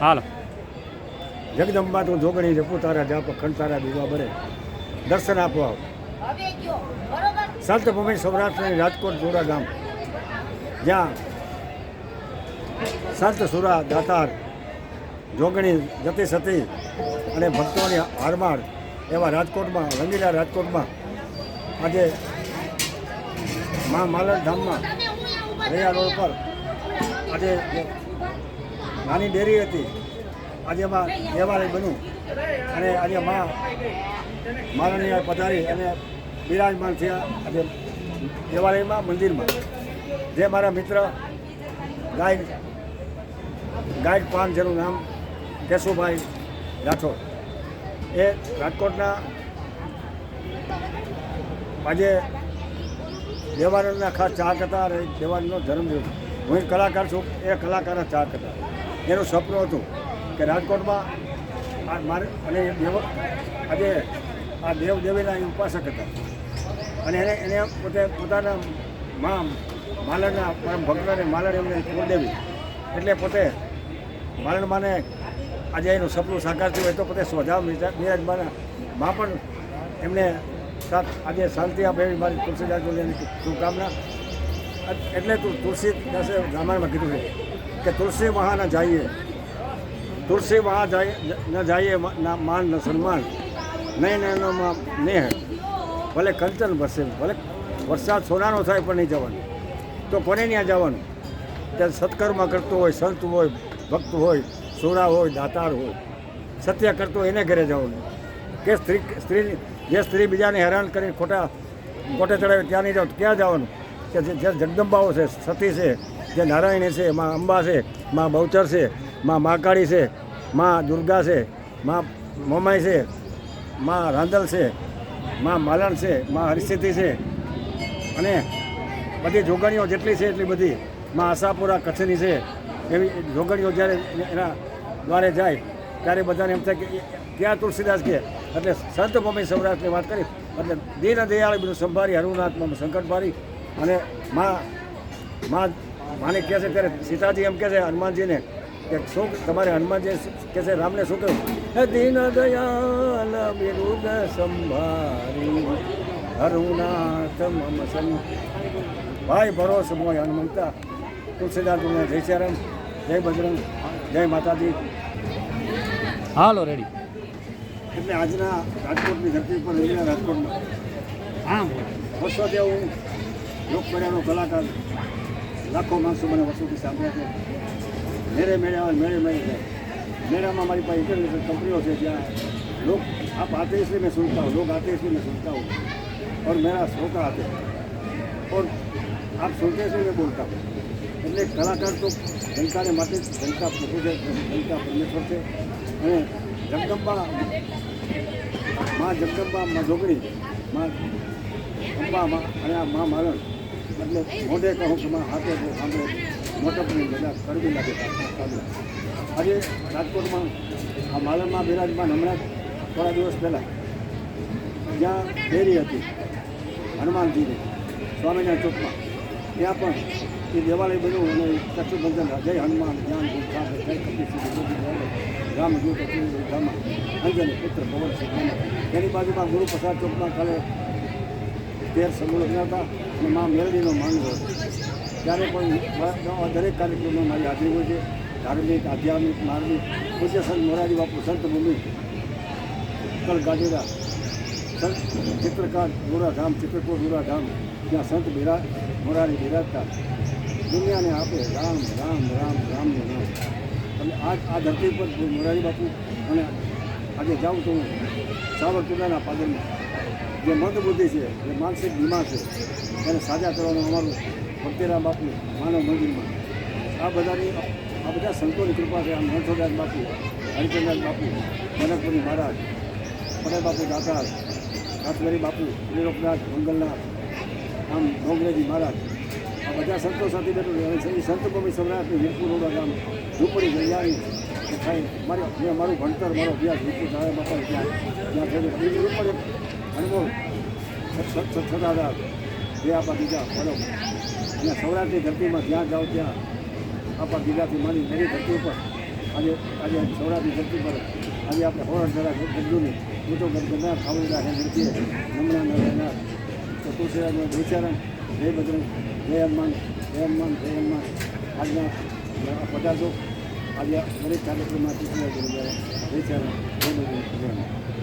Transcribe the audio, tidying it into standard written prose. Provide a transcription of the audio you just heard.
હાલો. જગદંબા તો જોગણી જપુ તારા જાપ ખંડ તારા દીવા બળે દર્શન આપો આવો. સંત ભૂમિ સૌરાષ્ટ્રની રાજકોટ જોરા ગામ, જ્યાં સંત સુરા દાતાર જોગણી જતી સતી અને ભક્તોની હારમાર એવા રાજકોટમાં, રંગીલા રાજકોટમાં આજે મા માલણ ધામમાં રૈયા રોડ પર આજે નાની ડેરી હતી, આજે એમાં દેવાલય બન્યું અને આજે મા માલણીય પધારી અને બિરાજમાન થયા આજે દેવાલયમાં, મંદિરમાં. જે મારા મિત્ર ગાઈડ પાન, જેનું નામ કેશુભાઈ રાઠોડ, એ રાજકોટના આજે દેવાનંદના ખાસ ચાહક હતા અને દેવાનંદનો જન્મદિવસ. હું એક કલાકાર છું, એ કલાકારના ચાહક હતા. એનું સપનું હતું કે રાજકોટમાં મારે અને આજે આ દેવદેવીના ઉપાસક હતા અને એને પોતે પોતાના મા માલણના પરમ ભક્તને માલણ એમને કુળદેવી એટલે પોતે માલણ માને આજે એનું સપનું સાકાર થયું હોય તો પોતે સ્વજાવ બિરાજમાના માં પણ એમને સાથ આજે શાંતિ આપે એવી મારી તુલસીદાસ જોડેની શુભકામના. એટલે તુલસીદાસે રામાયણમાં કીધું છે કે તુલસી વહાં ન જાઈએ, તુલસી વહાં ન જાઈએ માન ન સન્માન, નહીં નયનોમાં નેહ, ભલે કંચન વરસે, ભલે વરસાદ સોનાનો થાય પણ નહીં જવાનું. તો કોને ત્યાં જવાનું? ત્યાં સત્કર્મ કરતો હોય, સંત હોય, ભક્ત હોય, સોરા હોય, દાતાર હોય, સત્ય કરતો એને ઘરે જવાનું. કે સ્ત્રી જે સ્ત્રી બીજાને હેરાન કરીને કોટે ચડાવે ત્યાં નહીં જાવ, ક્યાં જવાનું? કે જે જગદંબાઓ છે, સતી છે, જે નારાયણી છે, મા અંબા છે, મા બહુચર છે, મા મહાકાળી છે, મા દુર્ગા છે, મા મોમાઈ છે, મા રાંદલ છે, મા માલણ છે, મા હરિસિદ્ધિ છે અને બધી જોગણીઓ જેટલી છે એટલી બધી, મા આશાપુરા કચ્છની છે, એવી જોગણીઓ જ્યારે એના દ્વારે જાય ત્યારે બધાને એમ થાય કે ક્યાં તુલસીદાસ કે એટલે સંત ભૂમિ સૌરાષ્ટ્રની વાત કરી એટલે દીન દયાળ બધું સંભાળી હરુનાથમાં સંકટ ભારી અને માને કહે છે ત્યારે સીતાજી એમ કહે છે હનુમાનજીને કે શું તમારે હનુમાનજી કહે છે રામને શું કહ્યું? દીન દયાલ બિરુદ સંભારી હરુનાથ મમ સમ ભાઈ ભરોસ મોય હનુમંતા. તુલસીદાસ જય શ્યારામ, જય બજરંગ, જય માતાજી. હાલો રેડી. એટલે આજના રાજકોટની ધરતી પર રહેલા રાજકોટમાં હા વર્ષોથી હું લોકપ્રિયનો કલાકાર, લાખો માણસો મને વર્ષોથી સાંભળ્યા છે. મેળે મેળે આવે, મેળે મેળે જાય. मेरा हमारी पास इंटरनेशनल कंपनियों से क्या लोग आप आते हैं इसलिए मैं सुनता हूँ, लोग आते हैं इसलिए मैं सुनता हूँ और मेरा श्रोता आते हैं और आप सुनते हैं इसलिए मैं बोलता हूँ. એટલે કલાકાર તો જનતાને માટે જનતા પ્રભુ છે, જનતા પરમેશ્વર છે અને જગદંબા માં જોગણી, માં અંબા અને આ મા માલણ એટલે મોઢે કહું કે માં હાથે સાંભળે મોટપની બધા કરવી લાગે. આજે રાજકોટમાં આ માલણમાં બિરાજમાન હમણાં થોડા દિવસ પહેલાં જ્યાં ડેરી હતી હનુમાનજીની સ્વામિનારાયણ ચોકમાં, ત્યાં પણ એ દેવાલય બન્યું અને કચ્છબંધન જય હનુમાન જ્ઞાન જય કપી રામ દૂત રામા અંજની પુત્ર પવન સિંહ. એની બાજુમાં ગુરુ પ્રસાદ ચોકમાં કાલે 13 સમૂહ હતા અને મા મેલડીનો માંડવો હતો. ત્યારે પણ દરેક કાર્યક્રમમાં મારી હાજરી હોય છે. ધાર્મિક, આધ્યાત્મિક, માર્મિક પૂજ્ય સંત મોરારી બાપુ સંત ભૂમિ કલ ગાજેરા સંત ચિત્રકાર દોરાધામ, ચિત્રકૂટ દોરાધામ, ત્યાં સંત મોરારી બિરાજતા દુનિયાને આપે રામ રામ રામ રામનું નામ. અને આ ધરતી પર મોરારી બાપુ અને આજે જાઉં તો હું સાવરકુંડલાના પાદરમાં જે મંદબુદ્ધિ છે, જે માનસિક બીમાર છે, એને સાજા કરવાનું અમારું ભક્તિરામ બાપુ માનવ મંદિરમાં આ બધા સંતોની કૃપા છે. આમ નરસોદાસ બાપુ, હરિચંદ્રદાસ બાપુ, જનકપુરી મહારાજ, પટેલ બાપુ દાતાર, રાજગરી બાપુ, નિરોપનાથ, મંગલનાથ, આમ ડોંગરેજી મહારાજ, આ બધા સંતો સાથે બેઠું સંત ભૂમિ સૌરાષ્ટ્રની વીરપુર રોડા ગામ ઝૂંપડી જૈયાની થાય. મેં મારું ભણતર, મારો અભ્યાસ વીરપુર સાહેબ બાપા ત્યાં થયેલું. બીજું ઉપર એક અનુભવ સદાદાર જે આપણા બીજા બરો અને સૌરાષ્ટ્રની ધરતીમાં જ્યાં જાઓ ત્યાં આપણા બીજાથી માની મેરી ધરતી ઉપર આજે સૌરાષ્ટ્રની ધરતી પર આજે આપણે હોરણ ધરા ગજ્જુને મોટો ગદના ખાવડા હે મૂર્તિએ નમણા ન રહેનાર તો તુલસીરાજનો વિચારણ જય બજરંગ જય હનુમાન જય હનુમાન જય હનુમાન આજના પધારજો આજે દરેક કાર્યક્રમમાં તુલસીરાજ વિચારણ જય બજરંગ જય હનુમાન.